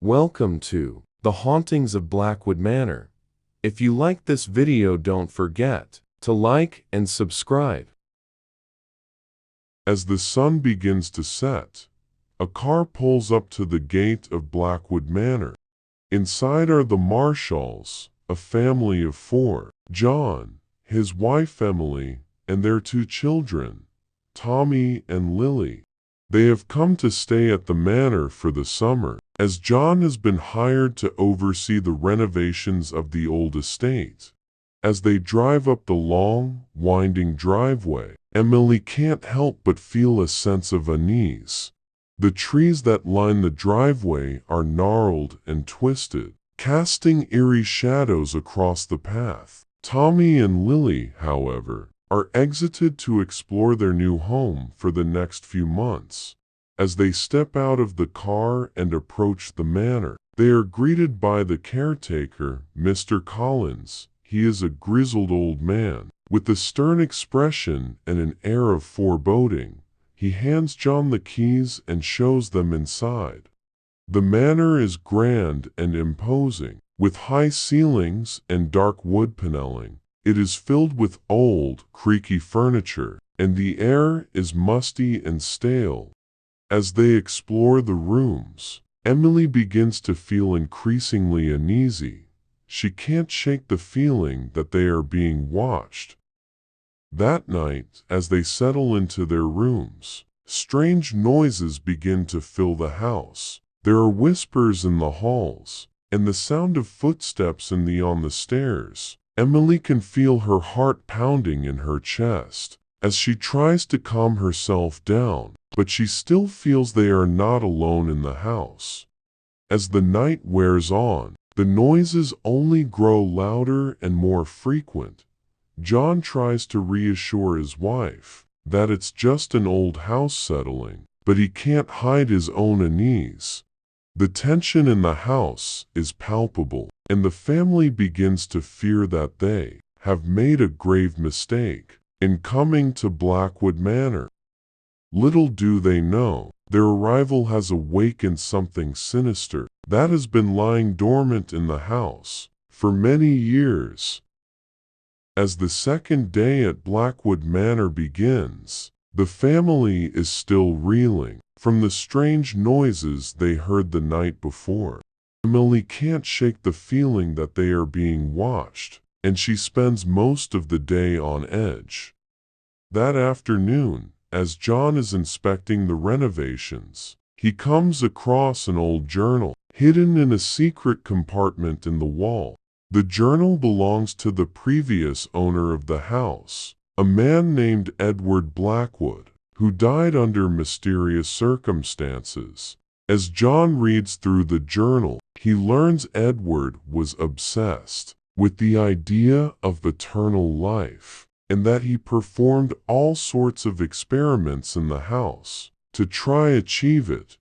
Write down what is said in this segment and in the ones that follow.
Welcome to The Hauntings of Blackwood Manor. If you like this video, don't forget to like and subscribe. As the sun begins to set, a car pulls up to the gate of Blackwood Manor. Inside are the Marshalls, a family of 4, John, his wife Emily, and their 2 children, Tommy and Lily. They have come to stay at the manor for the summer, as John has been hired to oversee the renovations of the old estate. As they drive up the long, winding driveway, Emily can't help but feel a sense of unease. The trees that line the driveway are gnarled and twisted, casting eerie shadows across the path. Tommy and Lily, however, are exited to explore their new home for the next few months. As they step out of the car and approach the manor, they are greeted by the caretaker, Mr. Collins. He is a grizzled old man, with a stern expression and an air of foreboding. He hands John the keys and shows them inside. The manor is grand and imposing, with high ceilings and dark wood paneling. It is filled with old, creaky furniture, and the air is musty and stale. As they explore the rooms, Emily begins to feel increasingly uneasy. She can't shake the feeling that they are being watched. That night, as they settle into their rooms, strange noises begin to fill the house. There are whispers in the halls, and the sound of footsteps on the stairs. Emily can feel her heart pounding in her chest as she tries to calm herself down, but she still feels they are not alone in the house. As the night wears on, the noises only grow louder and more frequent. John tries to reassure his wife that it's just an old house settling, but he can't hide his own unease. The tension in the house is palpable, and the family begins to fear that they have made a grave mistake in coming to Blackwood Manor. Little do they know, their arrival has awakened something sinister that has been lying dormant in the house for many years. As the second day at Blackwood Manor begins, the family is still reeling from the strange noises they heard the night before. Emily can't shake the feeling that they are being watched, and she spends most of the day on edge. That afternoon, as John is inspecting the renovations, he comes across an old journal hidden in a secret compartment in the wall. The journal belongs to the previous owner of the house, a man named Edward Blackwood, who died under mysterious circumstances. As John reads through the journal, he learns Edward was obsessed with the idea of eternal life, and that he performed all sorts of experiments in the house to try achieve it.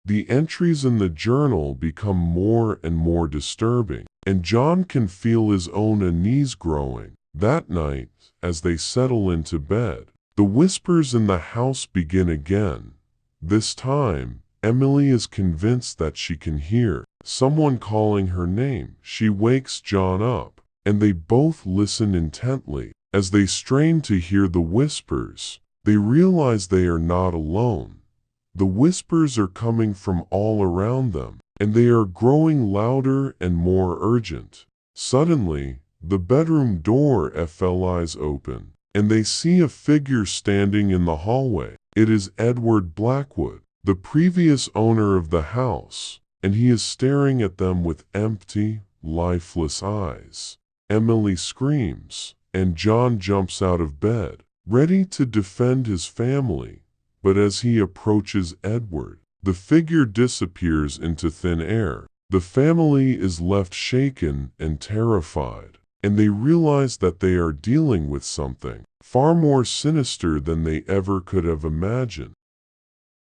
The entries in the journal become more and more disturbing, and John can feel his own unease growing. That night, as they settle into bed, the whispers in the house begin again. This time, Emily is convinced that she can hear someone calling her name. She wakes John up, and they both listen intently. As they strain to hear the whispers, they realize they are not alone. The whispers are coming from all around them, and they are growing louder and more urgent. Suddenly, the bedroom door flies open, and they see a figure standing in the hallway. It is Edward Blackwood, the previous owner of the house, and he is staring at them with empty, lifeless eyes. Emily screams, and John jumps out of bed, ready to defend his family. But as he approaches Edward, the figure disappears into thin air. The family is left shaken and terrified, and they realize that they are dealing with something far more sinister than they ever could have imagined.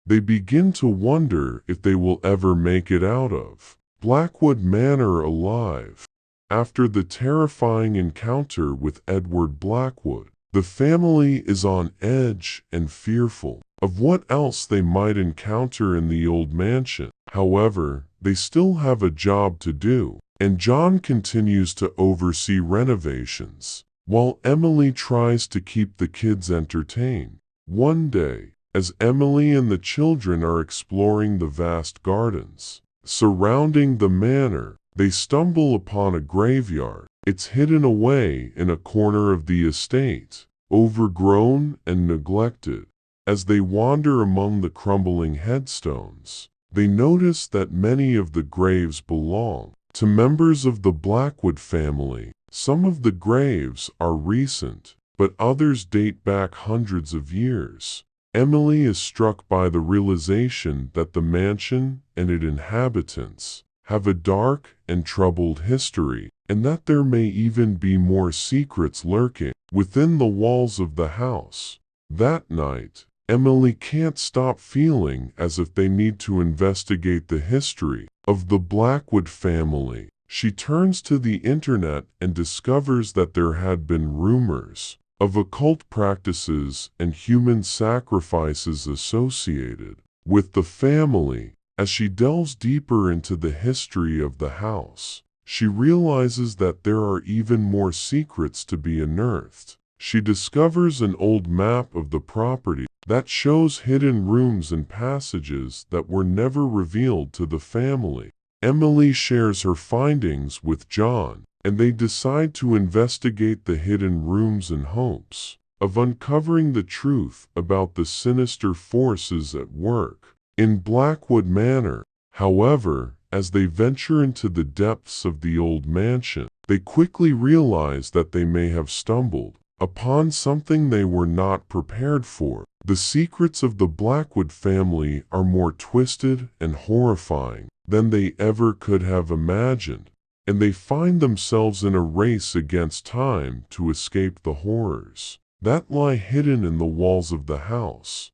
They begin to wonder if they will ever make it out of Blackwood Manor alive. After the terrifying encounter with Edward Blackwood, the family is on edge and fearful of what else they might encounter in the old mansion. However, they still have a job to do, and John continues to oversee renovations, while Emily tries to keep the kids entertained. One day, as Emily and the children are exploring the vast gardens surrounding the manor, they stumble upon a graveyard. It's hidden away in a corner of the estate, overgrown and neglected. As they wander among the crumbling headstones, they notice that many of the graves belong to members of the Blackwood family. Some of the graves are recent, but others date back hundreds of years. Emily is struck by the realization that the mansion and its inhabitants have a dark and troubled history, and that there may even be more secrets lurking within the walls of the house. That night, Emily can't stop feeling as if they need to investigate the history of the Blackwood family. She turns to the internet and discovers that there had been rumors of occult practices and human sacrifices associated with the family. As she delves deeper into the history of the house, she realizes that there are even more secrets to be unearthed. She discovers an old map of the property that shows hidden rooms and passages that were never revealed to the family. Emily shares her findings with John, and they decide to investigate the hidden rooms in hopes of uncovering the truth about the sinister forces at work in Blackwood Manor. However, as they venture into the depths of the old mansion, they quickly realize that they may have stumbled upon something they were not prepared for. The secrets of the Blackwood family are more twisted and horrifying than they ever could have imagined, and they find themselves in a race against time to escape the horrors that lie hidden in the walls of the house.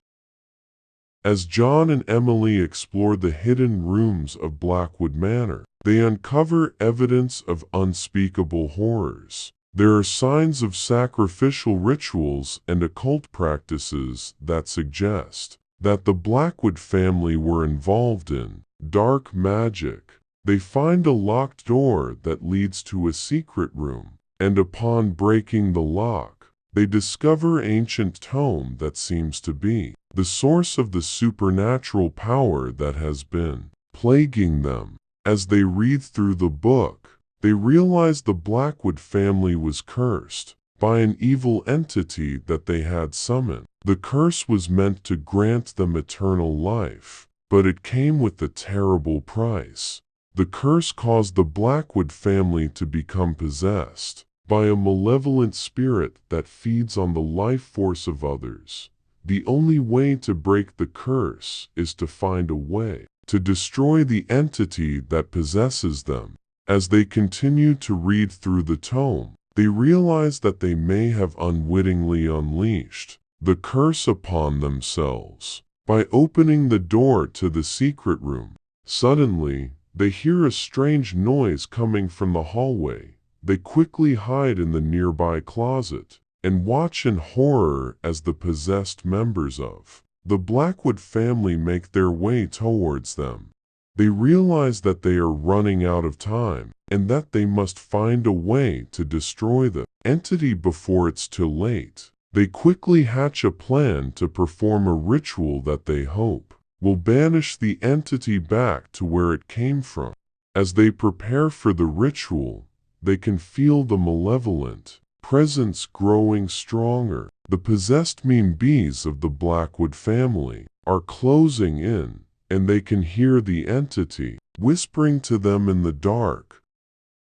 As John and Emily explore the hidden rooms of Blackwood Manor, they uncover evidence of unspeakable horrors. There are signs of sacrificial rituals and occult practices that suggest that the Blackwood family were involved in dark magic. They find a locked door that leads to a secret room, and upon breaking the lock, they discover an ancient tome that seems to be the source of the supernatural power that has been plaguing them. As they read through the book, they realize the Blackwood family was cursed by an evil entity that they had summoned. The curse was meant to grant them eternal life, but it came with a terrible price. The curse caused the Blackwood family to become possessed by a malevolent spirit that feeds on the life force of others. The only way to break the curse is to find a way to destroy the entity that possesses them. As they continue to read through the tome, they realize that they may have unwittingly unleashed the curse upon themselves by opening the door to the secret room. Suddenly, they hear a strange noise coming from the hallway. They quickly hide in the nearby closet and watch in horror as the possessed members of the Blackwood family make their way towards them. They realize that they are running out of time and that they must find a way to destroy the entity before it's too late. They quickly hatch a plan to perform a ritual that they hope will banish the entity back to where it came from. As they prepare for the ritual, they can feel the malevolent presence growing stronger. The possessed mean bees of the Blackwood family are closing in, and they can hear the entity whispering to them in the dark.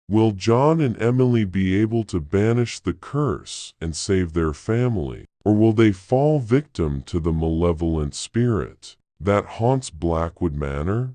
Will John and Emily be able to banish the curse and save their family, or will they fall victim to the malevolent spirit that haunts Blackwood Manor?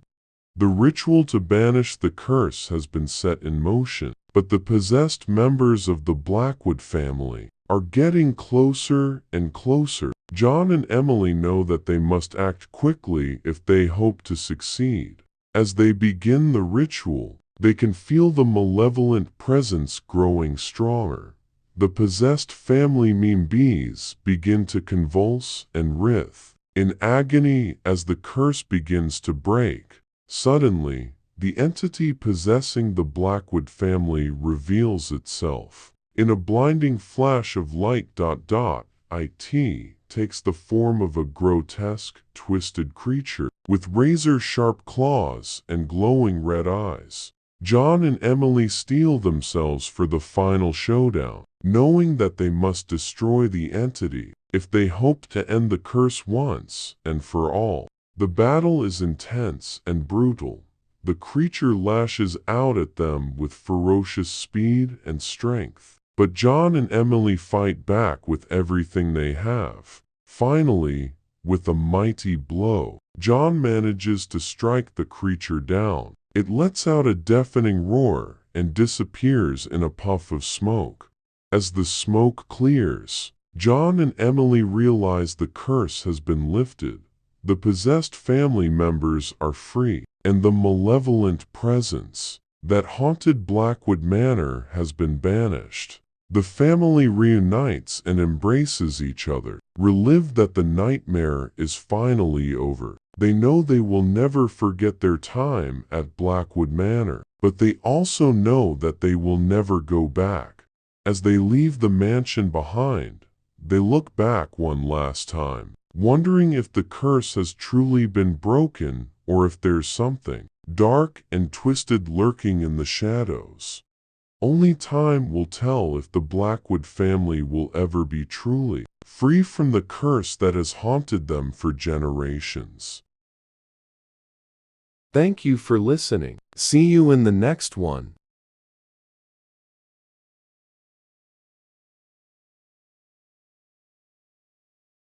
The ritual to banish the curse has been set in motion, but the possessed members of the Blackwood family are getting closer and closer. John and Emily know that they must act quickly if they hope to succeed. As they begin the ritual, they can feel the malevolent presence growing stronger. The possessed family mean bees begin to convulse and writhe in agony as the curse begins to break. Suddenly, the entity possessing the Blackwood family reveals itself. In a blinding flash of light, it takes the form of a grotesque, twisted creature with razor-sharp claws and glowing red eyes. John and Emily steel themselves for the final showdown, knowing that they must destroy the entity if they hope to end the curse once and for all. The battle is intense and brutal. The creature lashes out at them with ferocious speed and strength, but John and Emily fight back with everything they have. Finally, with a mighty blow, John manages to strike the creature down. It lets out a deafening roar and disappears in a puff of smoke. As the smoke clears, John and Emily realize the curse has been lifted. The possessed family members are free, and the malevolent presence that haunted Blackwood Manor has been banished. The family reunites and embraces each other, relieved that the nightmare is finally over. They know they will never forget their time at Blackwood Manor, but they also know that they will never go back. As they leave the mansion behind, they look back one last time, wondering if the curse has truly been broken or if there's something dark and twisted lurking in the shadows. Only time will tell if the Blackwood family will ever be truly free from the curse that has haunted them for generations. Thank you for listening. See you in the next one.